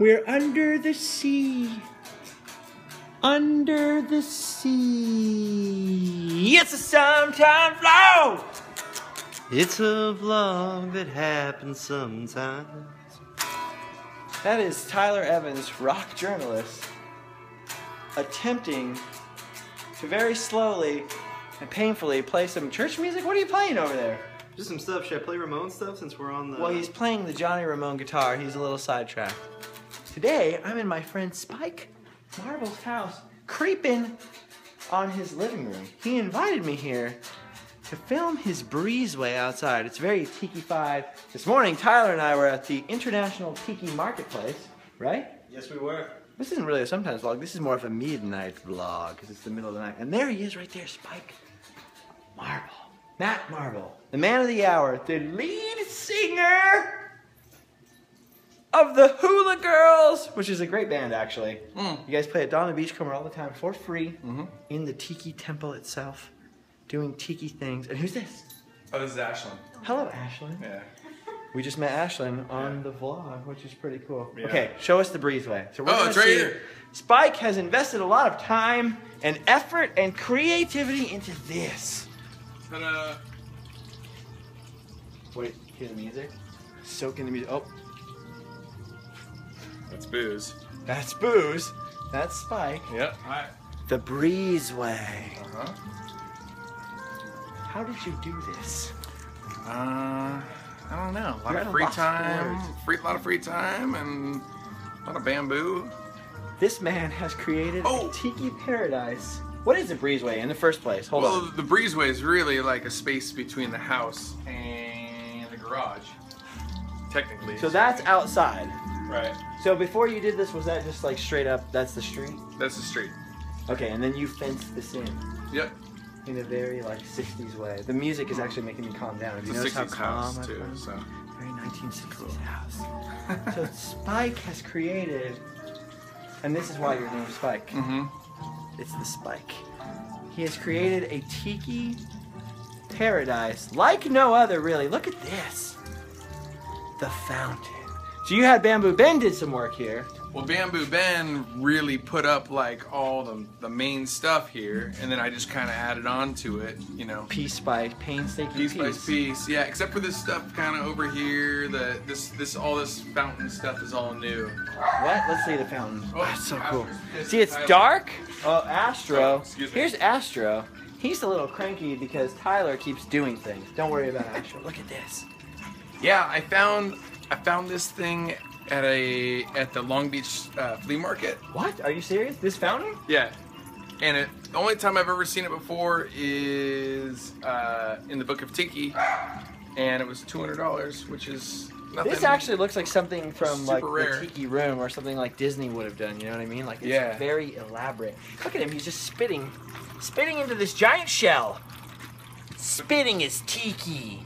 We're under the sea. Under the sea. It's a sometime vlog. It's a vlog that happens sometimes. That is Tyler Evans, rock journalist, attempting to very slowly and painfully play some church music. What are you playing over there? Just some stuff. Should I play Ramon stuff since we're on the... Well, he's playing the Johnny Ramone guitar. He's a little sidetracked. Today, I'm in my friend Spike Marble's house, creeping on his living room. He invited me here to film his breezeway outside. It's very tiki-fied. This morning, Tyler and I were at the International Tiki Marketplace, right? Yes, we were. This isn't really a sometimes vlog. This is more of a midnight vlog because it's the middle of the night. And there he is right there, Spike Marble. Matt Marble, the man of the hour, the lead singer of the Hula Girls, which is a great band, actually. You guys play at Donna Beachcomber all the time for free in the Tiki Temple itself, doing tiki things. And who's this? Oh, this is Ashlyn. Hello, Ashlyn. Yeah. We just met Ashlyn on the vlog, which is pretty cool. Yeah. Okay, show us the breezeway. So we're It's right here. Spike has invested a lot of time and effort and creativity into this. Ta-da. Wait, hear the music? Soak in the music. Oh, That's booze. that's booze. That's Spike. Yep. Hi. The breezeway. Uh-huh. How did you do this? I don't know. A lot You're of at a free loss for time. words. A lot of free time and a lot of bamboo. This man has created Oh. a tiki paradise. What is a breezeway in the first place? Hold Well, on. the breezeway is really like a space between the house and the garage. Technically. So that's outside. Right. So before you did this, was that just like straight up, that's the street? That's the street. Okay, and then you fenced this in. Yep. In a very like 60s way. The music is actually making me calm down. Have you It's a noticed how 60s calm house I've too. been? So. Very 1960s house. So Spike has created, and this is why your name's Spike. It's the Spike. He has created a tiki paradise like no other, really. Look at this. The fountain. So you had Bamboo Ben did some work here. Well, Bamboo Ben really put up like all the main stuff here, and then I just kind of added on to it, you know. Piece by painstaking Piece by piece, yeah. Except for this stuff kind of over here. All this fountain stuff is all new. What? Let's see the fountain. Oh, That's so cool. Astro. See, it's Tyler. dark. Oh, Astro. Oh, excuse me. Here's Astro. He's a little cranky because Tyler keeps doing things. Don't worry about Astro. Look at this. Yeah, I found this thing at the Long Beach flea market. What? Are you serious? This fountain? Yeah, and the only time I've ever seen it before is in the Book of Tiki, and it was $200, which is nothing. This actually looks like something from like Super rare. the Tiki Room or something like Disney would have done. You know what I mean? Like it's Yeah. very elaborate. Look at him. He's just spitting into this giant shell. Spitting his tiki.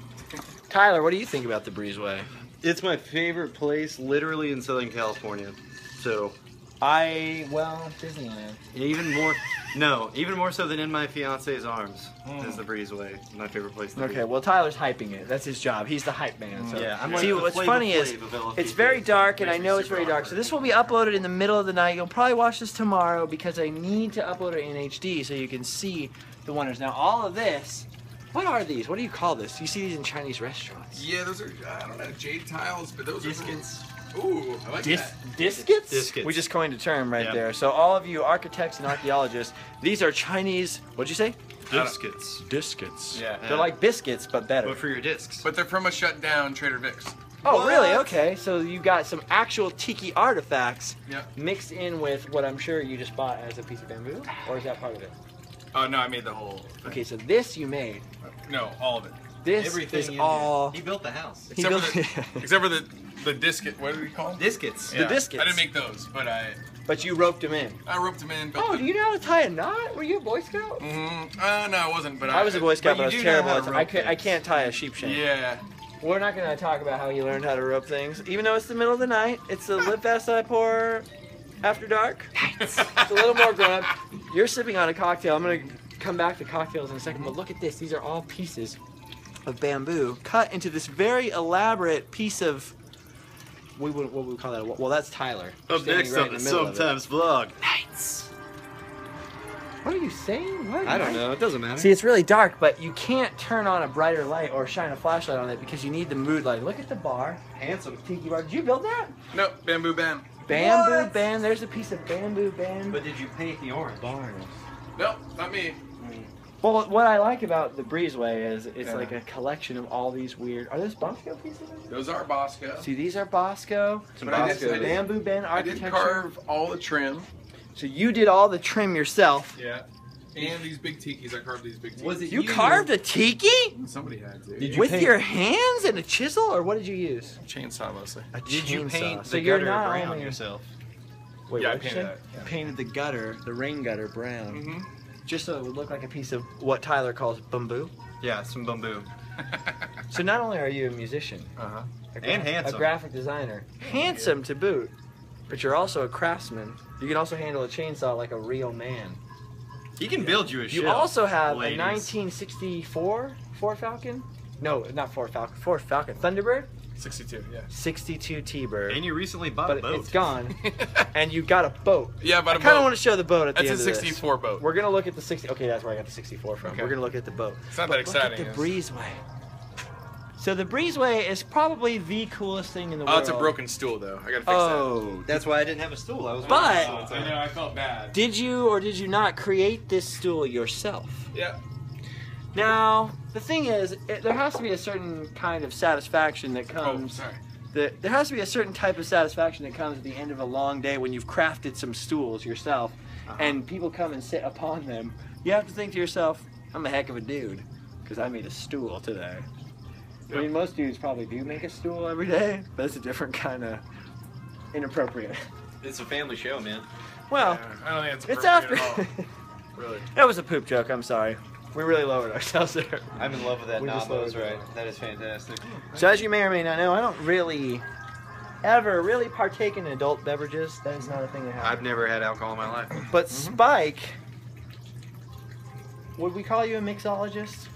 Tyler, what do you think about the breezeway? It's my favorite place, literally in Southern California. So, Well, Disneyland. even more so than In My Fiance's Arms is the breezeway. My favorite place to be. Okay, well Tyler's hyping it. That's his job. He's the hype man. So. Yeah, I'm like See, the what's Flavor funny is Flav of LFP. it's very dark, and I Makes me know it's super very dark. awkward. So this will be uploaded in the middle of the night. You'll probably watch this tomorrow because I need to upload it in HD so you can see the wonders. Now, all of this, what are these? What do you call this? You see these in Chinese restaurants. Yeah, those are I don't know, jade tiles, but those Biscuits. are. Ooh, I like that. Discets? Discets. We just coined a term right Yeah. there. So all of you architects and archaeologists, these are Chinese. What'd you say? Biscuits. Discets. Yeah. They're like biscuits, but better. But for your discs. But they're from a shut down Trader Vic's. Oh, really? Okay. So you got some actual tiki artifacts Yep. mixed in with what I'm sure you just bought as a piece of bamboo, or is that part of it? Oh no, I made the whole thing. Okay, so this you made. No, all of it. This Everything is in all. here. He built the house. He Except built- for the discus. What do we call them? Discuits. The discus. I didn't make those, but But you roped them in. I roped them in. Built Oh, them. do you know how to tie a knot? Were you a Boy Scout? No, I wasn't. But I was a Boy Scout, but but I you was do know terrible. how at to it. rope I things. can't tie a sheep shank. Yeah. We're not going to talk about how you learned how to rope things, even though it's the middle of the night. It's the Live Fast I Pour After Dark. It's a little more grown up. You're sipping on a cocktail. I'm going to come back to cocktails in a second, but look at this. These are all pieces of bamboo cut into this very elaborate piece of what would we call that? Well, that's Tyler. Up standing next right on in the the middle of it. Sometimes Vlog. Nights. What are you saying? What? I don't know. It doesn't matter. See, it's really dark, but you can't turn on a brighter light or shine a flashlight on it because you need the mood light. Look at the bar. Handsome. Tiki bar. Did you build that? No, bamboo band. Bamboo band. There's a piece of bamboo band. But did you paint the orange? Barnes. No, not me. Well, what I like about the Breezeway is it's Yeah. like a collection of all these weird. Are those Bosco pieces? Those are Bosco. See, these are Bosco. Some But I Bosco. did- Bamboo band I architecture. did carve all the trim. So you did all the trim yourself. Yeah. And these big tikis, I carved these big tikis. Was it You carved a tiki Somebody had to. Did you with paint- your hands and a chisel, or what did you use? Chainsaw mostly. A Did you chainsaw. paint So the you're gutter not brown only yourself? Wait, Yeah, I what did you painted say? that. You Yeah. painted the gutter, the rain gutter brown, Mm-hmm. just so it would look like a piece of what Tyler calls bamboo. Yeah, some bamboo. So not only are you a musician, Uh-huh. And handsome. a graphic designer, handsome to boot, but you're also a craftsman. You can also handle a chainsaw like a real man. He can build you a ship. You also have ladies. a 1964 Ford Falcon. No, not Ford Falcon. Ford Falcon Thunderbird, 62, yeah. 62 T-Bird. And you recently bought a But boat. it's gone, and you got a boat. Yeah, but I kind of want to show the boat at the That's end a of this. 64 boat. We're gonna look at the 60. Okay, that's where I got the 64 from. Okay. We're gonna look at the boat. It's not that exciting. Look at the Breezeway. So the Breezeway is probably the coolest thing in the Oh, world. it's a broken stool though. I gotta fix Oh, That's why I didn't have a stool. I was But- that. I know, I felt bad. did you or did you not create this stool yourself? Yeah. Now the thing is, there has to be a certain kind of satisfaction that Oh, comes. sorry. There has to be a certain type of satisfaction that comes at the end of a long day when you've crafted some stools yourself, and people come and sit upon them. You have to think to yourself, "I'm a heck of a dude, because I made a stool today." I mean, most dudes probably do make a stool every day, but it's a different kind of inappropriate. It's a family show, man. Well, I don't think it's appropriate after. at all. Really. That was a poop joke. I'm sorry. We really lowered ourselves there. I'm in love with that We just Nabos, lowered right? That is fantastic. So as you may or may not know, I don't really ever really partake in adult beverages. That is not a thing that happens. I've never had alcohol in my life. But Spike, would we call you a mixologist?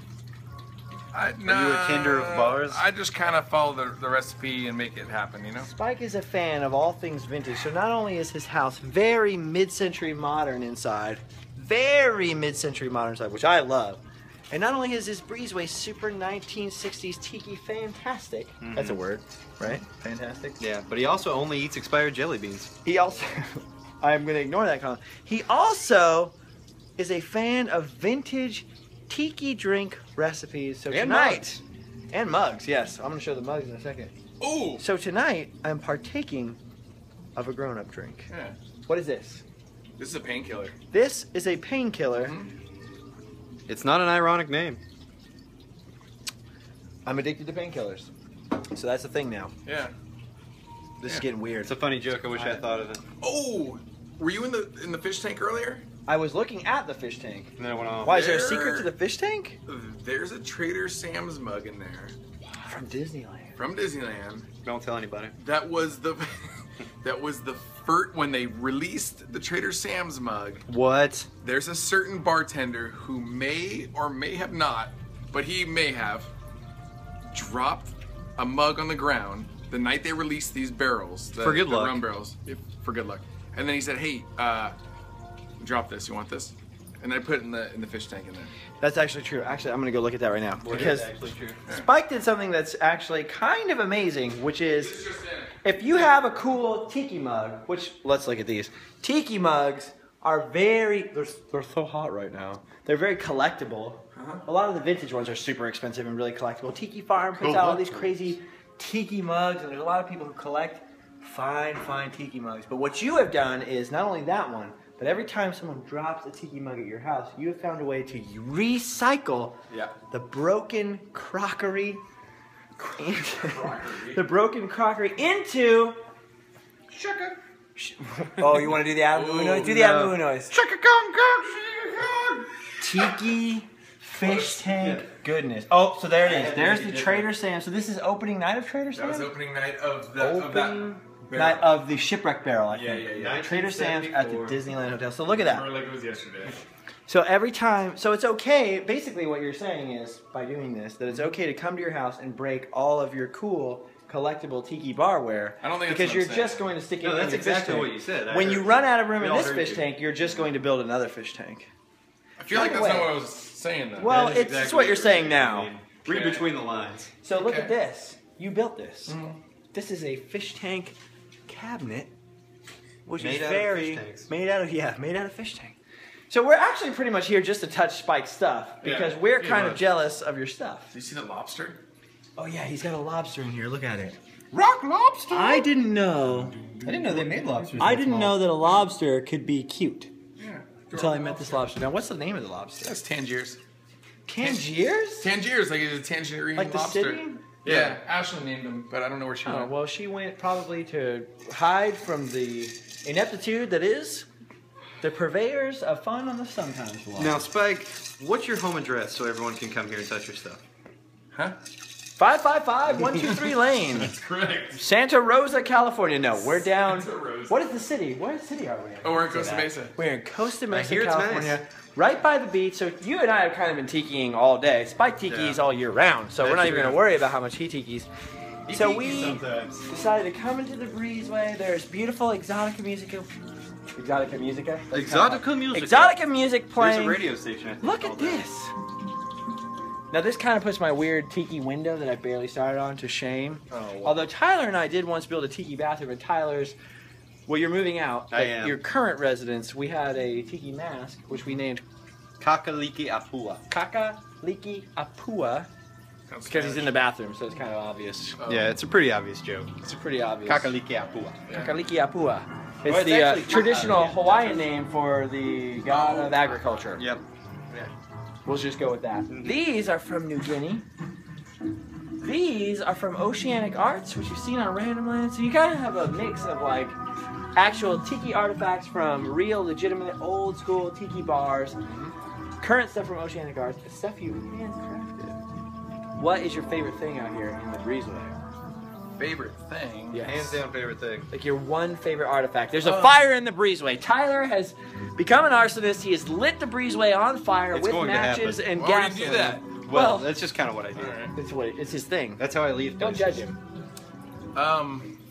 Are you a tender of bars? I just kind of follow the recipe and make it happen, you know? Spike is a fan of all things vintage. So not only is his house very mid-century modern inside, very mid-century modern inside, which I love, and not only is his Breezeway super 1960s tiki fantastic. That's a word, right? Fantastic. Yeah, but he also only eats expired jelly beans. He also, I'm going to ignore that comment. He also is a fan of vintage tiki drink recipes. So And tonight, mugs. and mugs, yes. I'm going to show the mugs in a second. Ooh! So tonight, I'm partaking of a grown-up drink. Yeah. What is this? This is a painkiller. This is a painkiller. It's not an ironic name. I'm addicted to painkillers. So that's the thing now. Yeah. This is Yeah. getting weird. It's a funny joke. I wish I had thought of it. Oh! Were you in the fish tank earlier? I was looking at the fish tank. And then it went off. Why, is there a There- secret to the fish tank? There's a Trader Sam's mug in there From Disneyland. from Disneyland. Don't tell anybody. That was the first when they released the Trader Sam's mug. What? There's a certain bartender who may or may have not, but he may have dropped a mug on the ground the night they released these barrels. For good luck. The rum barrels. For good luck. And then he said, "Hey, drop this. You want this?" And I put it in the fish tank in there. That's actually true. Actually, I'm going to go look at that right now. Because actually true. Spike did something that's actually kind of amazing, which is if you have a cool tiki mug, which, let's look at these. Tiki mugs are they're so hot right now. They're very collectible. A lot of the vintage ones are super expensive and really collectible. Tiki Farm puts out all these crazy tiki mugs, and there's a lot of people who collect fine tiki mugs. But what you have done is not only that one, but every time someone drops a tiki mug at your house, you have found a way to recycle the broken crockery, the broken crockery into. Shaka. Oh, you want to do the Abu noise? Do the Abu noise. Shaka kong kong shaka kong. Tiki fish tank goodness. Oh, so there it is. There's the Trader Sam's. So this is opening night of Trader That was Sam's? opening night of that. Night of the shipwreck barrel, I think. Yeah. Trader Sam's at the 1974. Disneyland Hotel. So look at that. Like it was yesterday. So every time, so it's okay, basically what you're saying is, by doing this, that it's okay to come to your house and break all of your cool collectible tiki barware. I don't think that's because what you're I'm saying. just going to stick it No, in that's your exactly fish tank. what you said. When you run out of room We in all this heard fish you. tank, you're just going to build another fish tank. I feel like By the that's not way- what I was saying though. Well, That is it's exactly what you're saying now. I mean, read Okay. between the lines. So look Okay. at this. You built this. Mhm. This is a fish tank cabinet, which Made is out of very fish tanks. made out of fish tank. So we're actually pretty much here just to touch Spike's stuff because Yeah, we're pretty kind of much. jealous of your stuff. Do you see the lobster? Oh yeah, he's got a lobster in here. Look at it. Rock lobster. I didn't know. I didn't know they made lobsters. I didn't know that a lobster could be cute Yeah. until I met this lobster. Now, what's the name of the lobster? That's Tangiers. Tangiers? Tangiers, like it's a tangerine Like the lobster. city? Yeah, Ashley named him, but I don't know where she Oh, went. well, she went probably to hide from the ineptitude that is the purveyors of fun on the Sometimes vlog. Now, Spike, what's your home address so everyone can come here and touch your stuff? Huh? 555 123 Lane, That's correct. Santa Rosa, California. No, we're down. Santa Rosa. What is the city? What city are we in? Oh, we're in Costa Mesa. We're in Costa Mesa, hear it's California, nice. right by the beach. So you and I have kind of been tikiing all day. Spike tikis Yeah. all year round, so we're That's not even true. going to worry about how much he tikis. So we sometimes. decided to come into the breezeway. There's beautiful exotica musica. Exotica musica? Exotica music. Exotica music There's playing. a radio station. I think, Look called at that. this. Now this kind of puts my weird tiki window that I barely started on to shame. Oh, wow. Although Tyler and I did once build a tiki bathroom in Tyler's, well, you're moving out. I but am. Your current residence, we had a tiki mask, which we named Kakaliki Apua. Kaka Liki Apua, because he's in the bathroom, so it's kind of obvious. Oh. Yeah, it's a pretty obvious joke. It's pretty obvious. Kakaliki Apua. Kakaliki Apua. It's Well, it's the actually traditional Kaka, yeah. Hawaiian name for the god of agriculture. Yep. We'll just go with that. Mm-hmm. These are from New Guinea. These are from Oceanic Arts, which you've seen on Random Land. So you kind of have a mix of like actual tiki artifacts from real, legitimate, old school tiki bars, current stuff from Oceanic Arts, the stuff you handcrafted. What is your favorite thing out here in the breezeway? Favorite thing? Yes. Hands down favorite thing. Like your one favorite artifact. There's a fire in the breezeway. Tyler has become an arsonist. He has lit the breezeway on fire It's with going to matches happen. and Why would gasoline. you do that? Well, that's just kind of what I do. Alright. It's what it's his thing. That's how I leave. Don't places. judge him.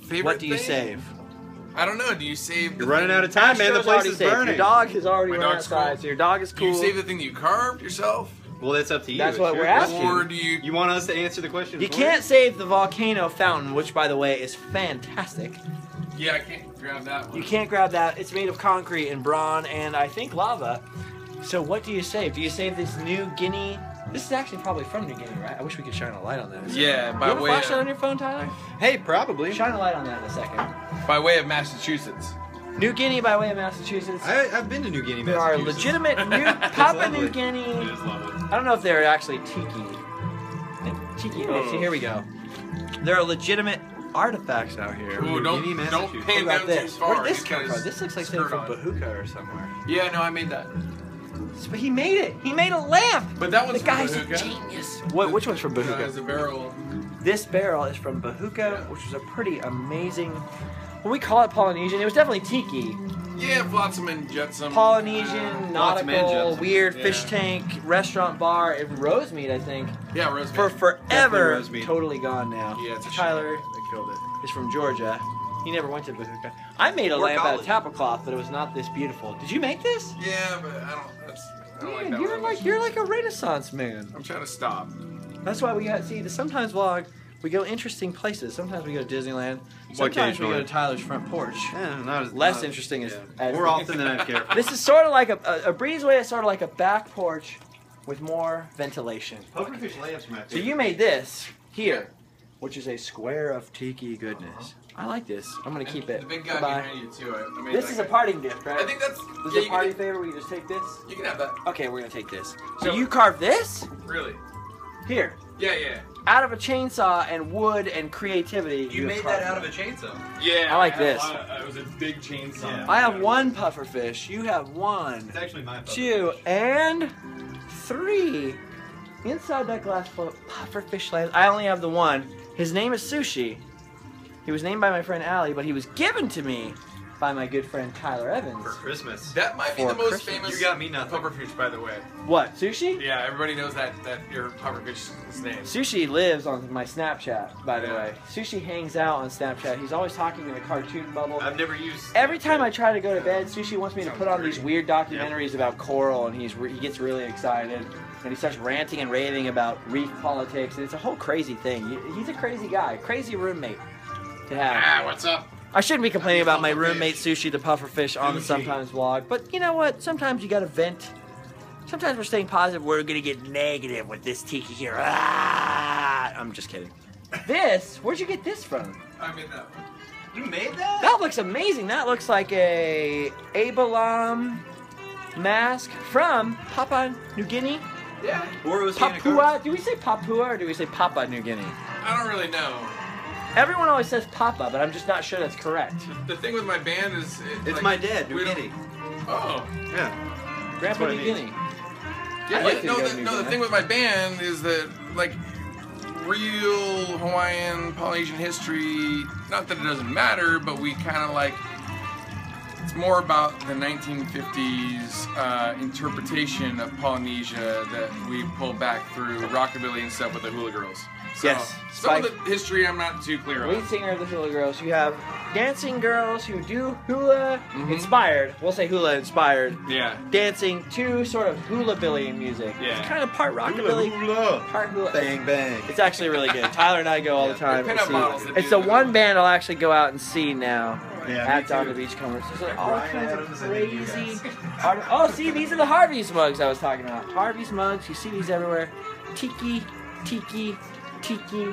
Favorite What do you thing? save? I don't know. Do you save the You're running thing- out of time, man. The Astro's place already is saved. burning. Your dog has already My run dog's outside, cool. so your dog is Do cool. you save the thing that you carved yourself? Well, that's up to you. That's It's what your we're question. asking. Or do you... You want us to answer the question? You for can't save the volcano fountain, which, by the way, is fantastic. Yeah, I can't grab that one. You can't grab that. It's made of concrete and brawn and, I think, lava. So what do you save? Do you save this New Guinea? This is actually probably from New Guinea, right? I wish we could shine a light on that. Yeah, You by have a way flashlight on of, your phone, Tyler? Hey, probably. Shine a light on that in a second. by way of Massachusetts. New Guinea by way of Massachusetts. I've been to New Guinea, There are Massachusetts. legitimate New Papua lovely. New Guinea. It is lovely. I don't know if they're actually tiki. Oh, see, here we go. There are legitimate artifacts out here. Ooh, don't Guinea, don't Massachusetts. pan What down about too this? far. Where did this He's come got from? his This looks like something skirt from on. Bahuka or somewhere. Yeah, no, I made that. But he made it. He made a lamp. But that one's The from guy's a Bahuka. genius. What? Which one's from Bahuka? It's a barrel. This barrel is from Bahuka, which was a pretty amazing. Well, we call it Polynesian. It was definitely tiki. Yeah, flotsam and jetsam. Polynesian, Flotsam and nautical, jetsam. weird Yeah. fish tank, restaurant bar. It Rosemead, I think. Yeah, roast For beef. forever, Rosemead. totally gone now. Yeah, it's a Tyler shame. They killed it. is from Georgia. He never went to Bahuka. I made a Or lamp out of college. tapa cloth, but it was not this beautiful. Did you make this? Yeah, but I don't. That's. I don't like Man, that you're one. like you're like a Renaissance man. I'm trying to stop. That's why we got see the Sometimes vlog. We go interesting places. Sometimes we go to Disneyland. Sometimes we go to Occasionally. Tyler's front porch. Yeah, not as Less not- interesting as- yeah. as- More often than I care. This is sort of like a breezeway. Is sort of like a back porch with more ventilation. Pufferfish lamps are my So you made this here, which is a square of tiki goodness. I like this. I'm gonna keep it. The big guy Goodbye. behind you too. I made This that is a guy. parting gift, right? I think that's. This yeah, is you a party can, favor. We just take this. you can have that. Okay, we're gonna take this. So So- you carved this Really? here Yeah, yeah. out of a chainsaw and wood and creativity. You have made carved that out of it. a chainsaw. Yeah. I like had a this. lot of- it was a big chainsaw. Yeah. I have one puffer fish. You have one, It's actually my pufferfish. 2, and 3. Inside that glass float, puffer fish lands. I only have the one. His name is Sushi. He was named by my friend Allie, but he was given to me by my good friend Tyler Evans. For Christmas. That might be For the most Christmas. famous You got me nothing. pufferfish, by the way. What, Sushi? Yeah, everybody knows that your pufferfish's name. Sushi lives on my Snapchat, by the Yeah. way. Sushi hangs out on Snapchat. He's always talking in a cartoon bubble. I've never used. Every time I try to go to bed, Sushi wants me to put on these weird documentaries about coral, and he gets really excited. And he starts ranting and raving about reef politics, and it's a whole crazy thing. He's a crazy guy, crazy roommate to have. Ah, what's up? I shouldn't be complaining about my roommate Sushi the pufferfish on the Sometimes vlog, but you know what? Sometimes you gotta vent. Sometimes we're staying positive. We're gonna get negative with this tiki here. Ah! I'm just kidding. This? Where'd you get this from? I made that one. You made that? That looks amazing. That looks like a Abalam mask from Papua New Guinea. Yeah. Or it was Santa Papua? Claus. Do we say Papua or do we say Papua New Guinea? I don't really know. Everyone always says Papa, but I'm just not sure that's correct. The thing with my band is... It's like, my dad, New we don't- Guinea. Oh. Yeah. Grandpa what New it means. Guinea. Yeah, I'd like to no, go to the, New no, the Guinea. thing with my band is that, like, real Hawaiian, Polynesian history, not that it doesn't matter, but we kind of like, it's more about the 1950s interpretation of Polynesia that we pull back through rockabilly and stuff with the Hula Girls. So, Yes. some of Spike. the history I'm not too clear Lead on. singer of the Hula Girls. You have dancing girls who do hula inspired. We'll say hula inspired. Yeah. Dancing to sort of hula billy music. Yeah. It's kind of part rockabilly, part hula. Bang, bang. It's actually really good. Tyler and I go all the time. They're to pinup see. models that It's do the the one hula. band I'll actually go out and see now. Yeah, at me Down too. the Beach concerts. There's all Brian kinds of Adams and then you crazy. guys. Oh, see, these are the Harvey's mugs I was talking about. Harvey's mugs. You see these everywhere. Tiki, tiki, tiki.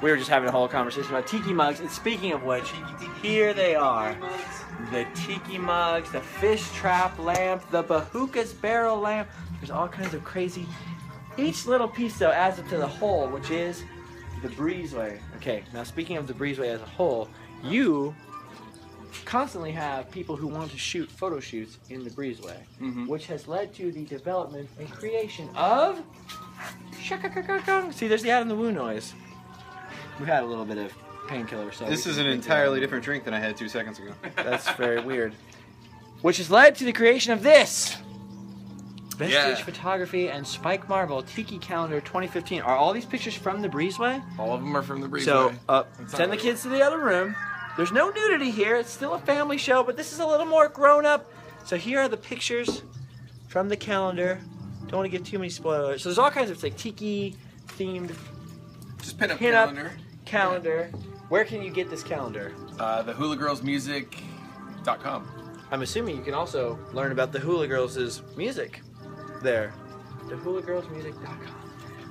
We were just having a whole conversation about tiki mugs. And speaking of which, here they are. The tiki mugs, the fish trap lamp, the Bahukas barrel lamp. There's all kinds of crazy. Each little piece, though, adds up to the whole, which is the Breezeway. Okay, now speaking of the Breezeway as a whole, you constantly have people who want to shoot photo shoots in the Breezeway, which has led to the development and creation of shaka-ka-ka-kong. See, there's the out in the woo noise. We had a little bit of painkiller, so This we is can an make entirely that. different drink than I had 2 seconds ago. That's very weird. Which has led to the creation of this Vestige Yeah. Photography and Spike Marble Tiki Calendar 2015. Are all these pictures from the Breezeway? All of them are from the Breezeway. So, It's send the not- kids to the other room. There's no nudity here. It's still a family show, but this is a little more grown up. So here are the pictures from the calendar. Don't want to give too many spoilers. So there's all kinds of like tiki themed Just pin up pin-up calendar. calendar. Where can you get this calendar? The hulagirlsmusic.com. I'm assuming you can also learn about the Hula Girls' music there. The hulagirlsmusic.com.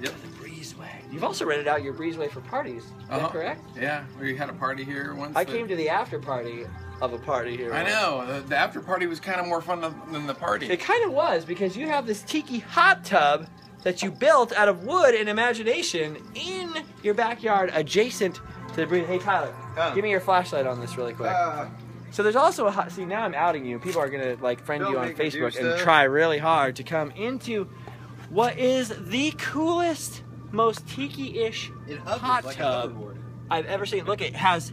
Yep. The Breezeway. You've also rented out your Breezeway for parties. Is that correct? Yeah, we had a party here once. I that- came to the after party of a party here. I once. know. The after party was kind of more fun than the party. It kind of was, because you have this tiki hot tub that you built out of wood and imagination in your backyard adjacent to the Breezeway. Hey Tyler, give me your flashlight on this really quick. So there's also a hot, see now I'm outing you. People are gonna like friend Don't you on make me do Facebook and stuff. try really hard to come into what is the coolest, most tiki-ish It hovers hot like a tub hoverboard. I've ever seen. Look, it has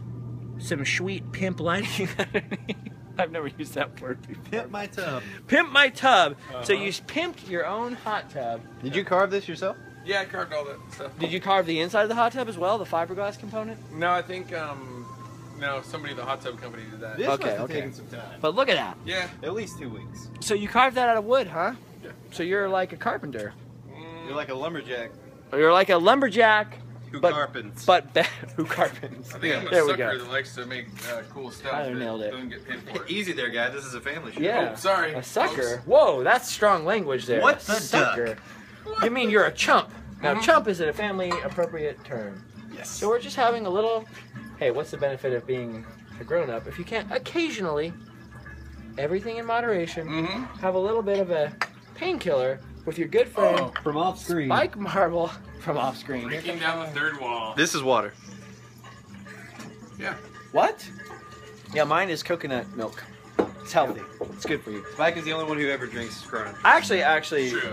some sweet pimp lighting underneath. I've never used that word before. Pimp my tub. Pimp my tub. So you pimped your own hot tub. Did you carve this yourself? Yeah, I carved all that stuff. Did you carve the inside of the hot tub as well, the fiberglass component? No, I think no, somebody at the hot tub company did that. This Okay, must have okay. taken some time. But look at that. Yeah. At least 2 weeks. So you carved that out of wood, huh? Yeah. So you're like a carpenter. You're like a lumberjack Or you're like a lumberjack, who But- carpents. but who carpents. I think I'm a There we sucker go. that likes to make cool stuff. I that nailed it. Doesn't get paid for it. Easy there, guy. This is a family show. Yeah. Oh, sorry, A sucker. folks. Whoa, that's strong language there. What's a a sucker? You mean you're a chump? Now, Mhm. chump is a family appropriate term. Yes. So we're just having a little. Hey, what's the benefit of being a grown up if you can't occasionally, everything in moderation, Mm-hmm. have a little bit of a painkiller with your good friend Oh. From off screen. Mike Marble from off screen. Breaking down the third wall. This is water. Yeah. What? Yeah, mine is coconut milk. It's healthy. It's good for you. Spike is the only one who ever drinks Corona. Actually, True.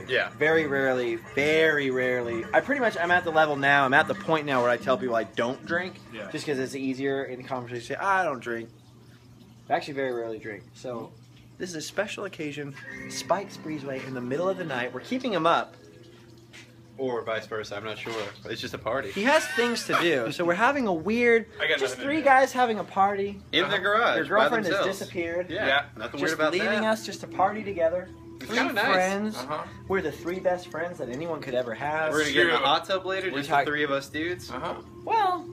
Yeah. very rarely, I'm at the level now, I'm at the point now where I tell people I don't drink, Yeah. just because it's easier in the conversation. I don't drink. I actually very rarely drink. So this is a special occasion. Spike's Breezeway in the middle of the night. We're keeping him up. Or vice versa, I'm not sure. It's just a party. He has things to do, so we're having a weird, just three guys having a party. In their garage, Your by girlfriend has themselves. disappeared. Yeah, nothing weird Just about leaving that. us just to party together. It's Three kinda nice. friends. We're the three best friends that anyone could ever have. We're gonna get in a hot tub later, We're just talk- the three of us dudes. Well,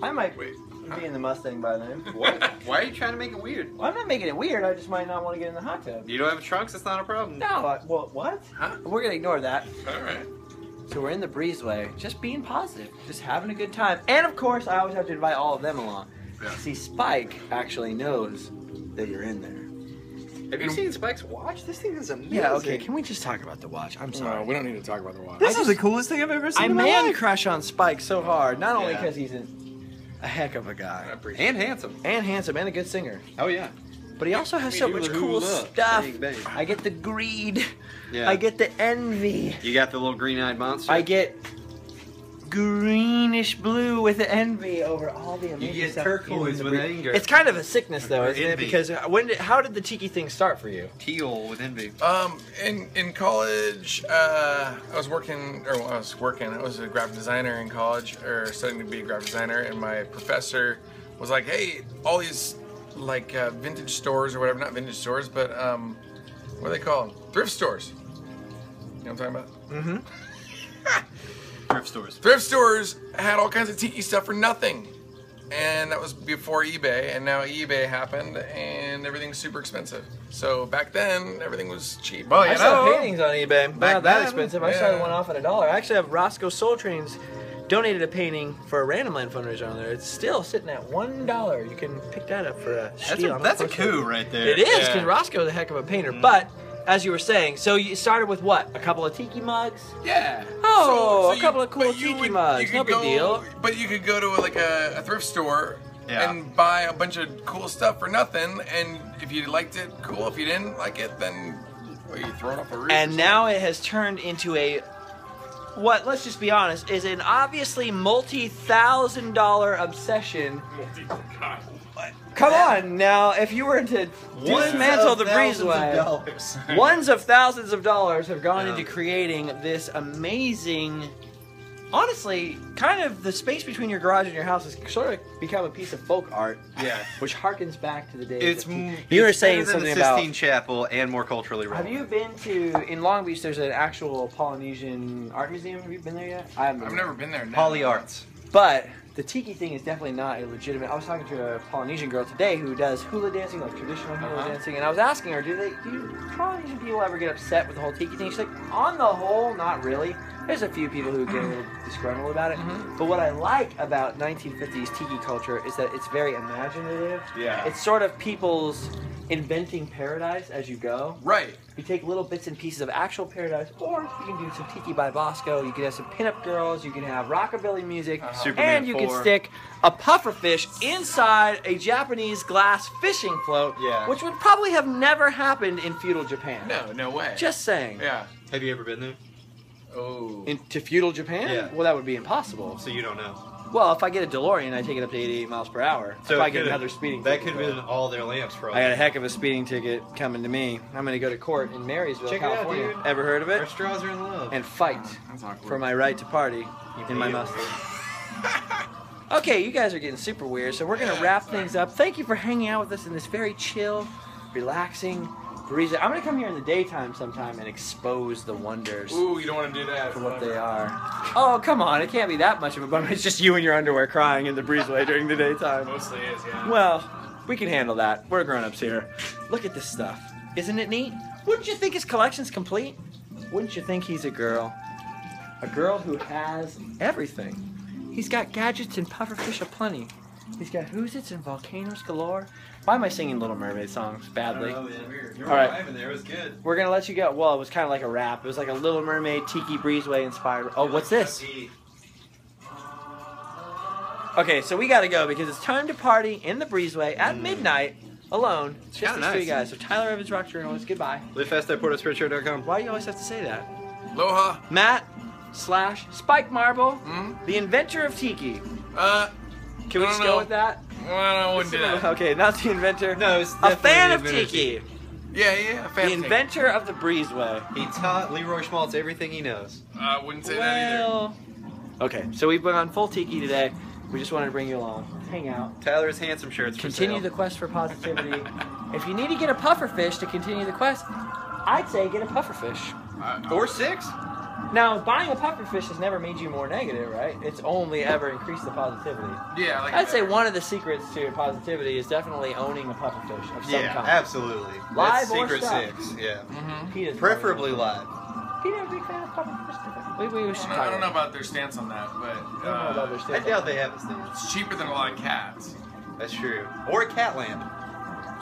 I might Wait. be in the Mustang by then. What? Why are you trying to make it weird? Well, I'm not making it weird. I just might not want to get in the hot tub. You don't have trunks, it's not a problem. No, well, what? Huh? We're gonna ignore that. All right. So we're in the Breezeway, just being positive, just having a good time. And of course, I always have to invite all of them along. Yeah. See, Spike actually knows that you're in there. Have you seen Spike's watch? This thing is amazing. Yeah, okay, can we just talk about the watch? I'm sorry. No, we don't need to talk about the watch. This is the coolest thing I've ever seen I in my man life. crush on Spike so hard, not only Yeah. because he's a heck of a guy, And handsome. and handsome, and a good singer, Oh yeah. but he also has so much cool stuff. Bang, bang. I get the greed. Yeah. I get the envy. You got the little green-eyed monster. I get greenish blue with envy over all the amazing get stuff. turquoise in the with Bree- anger. It's kind of a sickness, though, isn't it? Envy. Because how did the tiki thing start for you? teal with envy. In college, I was a graphic designer in college, or studying to be a graphic designer, and my professor was like, "Hey, all these like vintage stores or whatever, not vintage stores, but what are they called? Thrift stores. You know what I'm talking about? Mm-hmm. Thrift stores. Thrift stores had all kinds of tiki stuff for nothing." And that was before eBay, and now eBay happened, and everything's super expensive. So back then, everything was cheap. Well, I you saw know. paintings on eBay. Not Back that then, expensive. I yeah. started one off at $1. I actually have Rossco Soletrain's donated a painting for a Random Land fundraiser on there. It's still sitting at $1. You can pick that up for a steal. That's a coup right there. It is, because Yeah. Rossco's a heck of a painter. But, as you were saying, so you started with what? A couple of tiki mugs? Yeah. Oh, So a couple of cool but you tiki mugs. you No could big go- deal. But you could go to like a thrift store Yeah. and buy a bunch of cool stuff for nothing. And if you liked it, cool. If you didn't like it, then you throw it off a roof. And now it has turned into what, let's just be honest, is an obviously multi-$1,000 obsession. Come on, now, if you were to dismantle the Breezeway, ones of thousands of dollars have gone into creating this amazing, honestly, kind of the space between your garage and your house has sort of become a piece of folk art. Yeah. Which harkens back to the days. It's of- you were it's saying better than something the about. Sistine Chapel and more culturally Have relevant. you been to, in Long Beach, there's an actual Polynesian art museum. Have you been there yet? I haven't. I've never been there. No. Poly Arts. But the tiki thing is definitely not a legitimate. I was talking to a Polynesian girl today who does hula dancing, like traditional hula dancing, and I was asking her, do Polynesian people ever get upset with the whole tiki thing? She's like, on the whole, not really. There's a few people who get a little disgruntled about it. But what I like about 1950s tiki culture is that it's very imaginative. Yeah. It's sort of people's inventing paradise as you go. Right. You take little bits and pieces of actual paradise, or you can do some tiki by Bosco. You can have some pinup girls. You can have rockabilly music, Superman and you 4. can stick a pufferfish inside a Japanese glass fishing float, Yeah. which would probably have never happened in feudal Japan. No way. Just saying. Yeah. Have you ever been there? Oh. Into feudal Japan? Yeah. Well, that would be impossible. So you don't know. Well, if I get a DeLorean, I take it up to 88 miles per hour. So if I it get could've- another speeding That ticket. could have been all their lamps for all. I got a heck of a speeding ticket coming to me. I'm going to go to court in Marysville, Check it out, California. dude. Ever heard of Our it? straws are in love. And fight That's awkward. for my right to party in my feel. Mustang. Okay, you guys are getting super weird, so we're going to wrap things up. Thank you for hanging out with us in this very chill, relaxing breeze. I'm going to come here in the daytime sometime and expose the wonders Ooh, you don't want to do that. for what they are. Oh, come on. It can't be that much of a bummer. It's just you in your underwear crying in the breezeway during the daytime. Mostly is, yeah. Well, we can handle that. We're grown-ups here. Look at this stuff. Isn't it neat? Wouldn't you think his collection's complete? Wouldn't you think he's a girl? A girl who has everything. He's got gadgets and pufferfish aplenty. He's got whoozits and volcanoes galore. Why am I singing Little Mermaid songs badly? Oh, man. You're All right. arriving there. It was good. We're gonna let you go. Well, it was kind of like a rap. It was like a Little Mermaid Tiki Breezeway inspired. Oh, what's this? Okay, so we gotta go because it's time to party in the Breezeway at midnight, alone. Just kinda the three nice. guys. So Tyler Evans, Rock Journalist, goodbye. LiveFast@portospreadshow.com. Why do you always have to say that? Aloha. Matt/Spike Marble, the inventor of Tiki. I Can we don't just know. go with that? Well, I wouldn't do that. Okay, not the inventor. No, it's a fan definitely of the inventor. tiki. Yeah, a fan The of inventor of the breezeway. He taught Leroy Schmaltz everything he knows. I wouldn't say that either. Okay, so we've been on full tiki today. We just wanted to bring you along, hang out, Tyler's handsome shirts for continue sale. the quest for positivity. If you need to get a pufferfish to continue the quest, I'd say get a pufferfish. Or 6. Now, buying a pufferfish has never made you more negative, right? It's only ever increased the positivity. Yeah, like I'd say one of the secrets to positivity is definitely owning a pufferfish of some Yeah, kind. absolutely. Live That's or secret stuffed? 6. Yeah. Peter's Preferably live. Peter's a big fan of pufferfish. We should I try don't it. know about their stance on that, but I don't know about their I stance. doubt they have a stand. it's cheaper than a lot of cats. That's true. Or a cat lamp.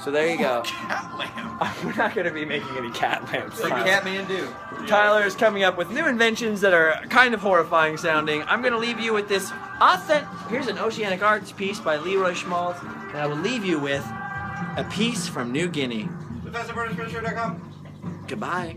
So there you go. Cat lamp. We're not going to be making any cat lamps. Like Catman do. Tyler is coming up with new inventions that are kind of horrifying sounding. I'm going to leave you with this here's an Oceanic Arts piece by Leroy Schmaltz, and I will leave you with a piece from New Guinea. TheFastAndFurnacePrintshirt.com. Goodbye.